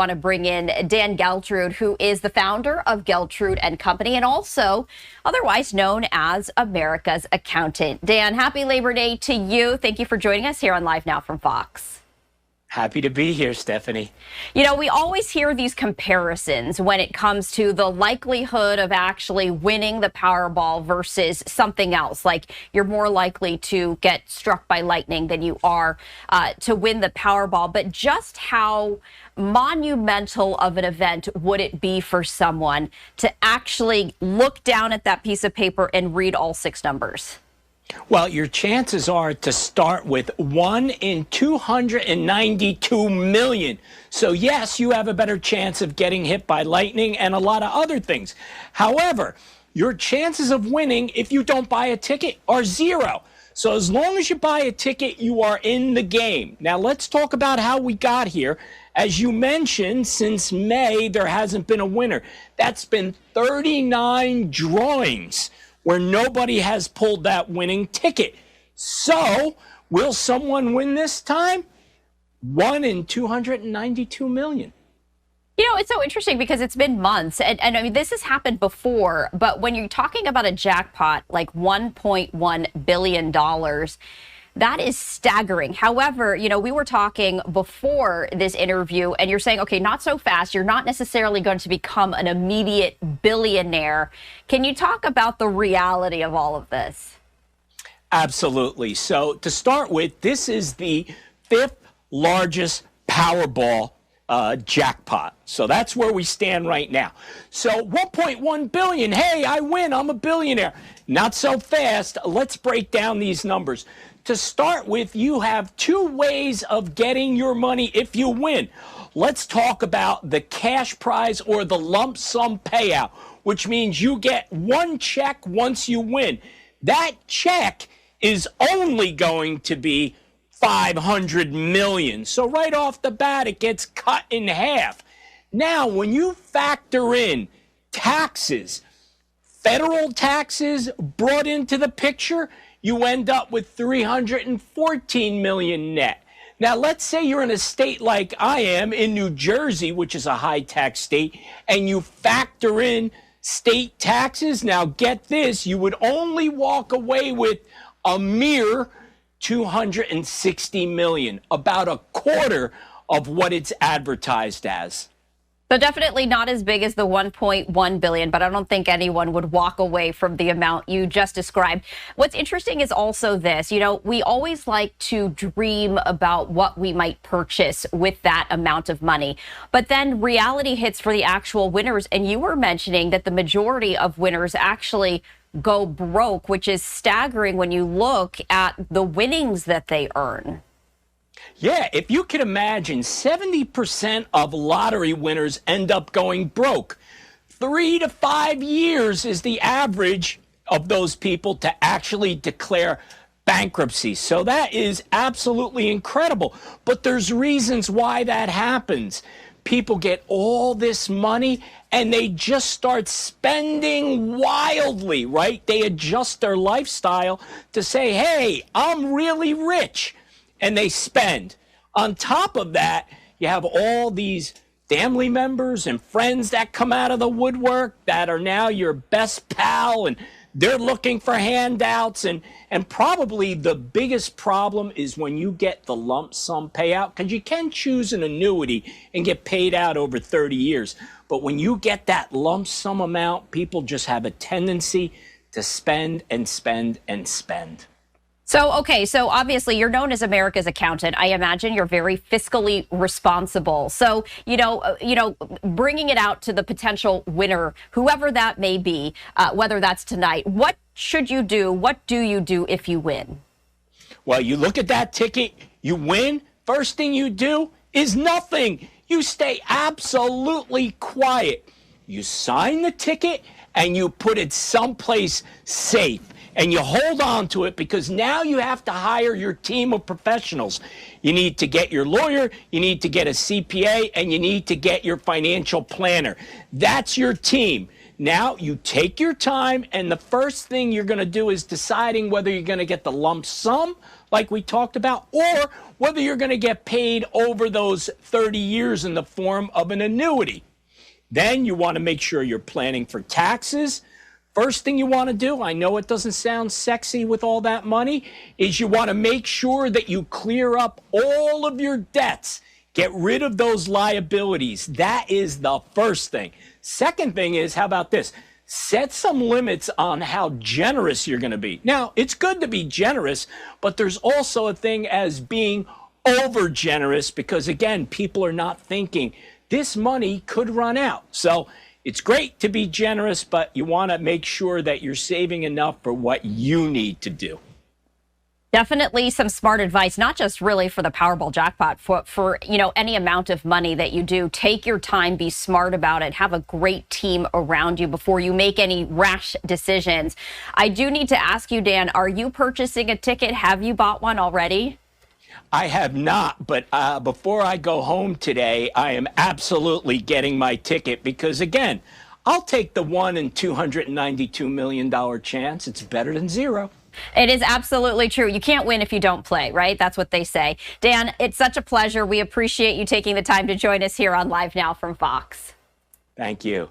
want to bring in Dan Geltrude, who is the founder of Geltrude and Company and also otherwise known as America's Accountant. Dan, happy Labor Day to you. Thank you for joining us here on Live Now from Fox. Happy to be here, Stephanie. You know, we always hear these comparisons when it comes to the likelihood of actually winning the Powerball versus something else. Like you're more likely to get struck by lightning than you are to win the Powerball. But just how monumental of an event would it be for someone to actually look down at that piece of paper and read all 6 numbers? Well, your chances are to start with 1 in 292 million. So yes, you have a better chance of getting hit by lightning and a lot of other things. However, your chances of winning if you don't buy a ticket are 0. So as long as you buy a ticket, you are in the game. Now let's talk about how we got here. As you mentioned, since May, there hasn't been a winner. That's been 39 drawings where nobody has pulled that winning ticket. So, will someone win this time? 1 in 292 million. You know, it's so interesting because it's been months, and I mean, this has happened before, but when you're talking about a jackpot like $1.1 billion, that is staggering. However, you know, we were talking before this interview and you're saying, okay, not so fast. You're not necessarily going to become an immediate billionaire. Can you talk about the reality of all of this? Absolutely. So to start with, this is the 5th largest Powerball jackpot. So that's where we stand right now. So 1.1 billion. Hey, I win. I'm a billionaire. Not so fast. Let's break down these numbers. To start with, you have 2 ways of getting your money if you win. Let's talk about the cash prize or the lump sum payout, which means you get 1 check once you win. That check is only going to be $500 million. So right off the bat, it gets cut in half. Now, when you factor in taxes, federal taxes brought into the picture, you end up with $314 million net. Now, let's say you're in a state like I am in New Jersey, which is a high-tax state, and you factor in state taxes. Now, get this, you would only walk away with a mere $260 million, about a quarter of what it's advertised as. So definitely not as big as the 1.1 billion, but I don't think anyone would walk away from the amount you just described. What's interesting is also this, you know, we always like to dream about what we might purchase with that amount of money, but then reality hits for the actual winners. And you were mentioning that the majority of winners actually go broke, which is staggering when you look at the winnings that they earn. Yeah, if you can imagine, 70% of lottery winners end up going broke. 3 to 5 years is the average of those people to actually declare bankruptcy. So that is absolutely incredible. But there's reasons why that happens. People get all this money and they just start spending wildly, right? They adjust their lifestyle to say, hey, I'm really rich. And they spend. On top of that, you have all these family members and friends that come out of the woodwork that are now your best pal, and they're looking for handouts. And probably the biggest problem is when you get the lump sum payout, because you can choose an annuity and get paid out over 30 years. But when you get that lump sum amount, people just have a tendency to spend and spend and spend. So, okay, so obviously you're known as America's Accountant. I imagine you're very fiscally responsible. So, you know, bringing it out to the potential winner, whoever that may be, whether that's tonight, what should you do? What do you do if you win? Well, you look at that ticket, you win. First thing you do is nothing. You stay absolutely quiet. You sign the ticket and you put it someplace safe. And you hold on to it because now you have to hire your team of professionals. You need to get your lawyer, you need to get a CPA, and you need to get your financial planner. That's your team. Now you take your time, and the first thing you're going to do is deciding whether you're going to get the lump sum, like we talked about, or whether you're going to get paid over those 30 years in the form of an annuity. Then you want to make sure you're planning for taxes. First thing you want to do, I know it doesn't sound sexy with all that money, is you want to make sure that you clear up all of your debts. Get rid of those liabilities. That is the first thing. Second thing is, how about this? Set some limits on how generous you're going to be. Now, it's good to be generous, but there's also a thing as being over generous because, again, people are not thinking this money could run out. So it's great to be generous, but you want to make sure that you're saving enough for what you need to do. Definitely some smart advice, not just really for the Powerball jackpot, for any amount of money that you do. Take your time, be smart about it, have a great team around you before you make any rash decisions. I do need to ask you, Dan, are you purchasing a ticket? Have you bought one already? I have not, but before I go home today, I am absolutely getting my ticket because, again, I'll take the $1 in $292 million chance. It's better than zero. It is absolutely true. You can't win if you don't play, right? That's what they say. Dan, it's such a pleasure. We appreciate you taking the time to join us here on Live Now from Fox. Thank you.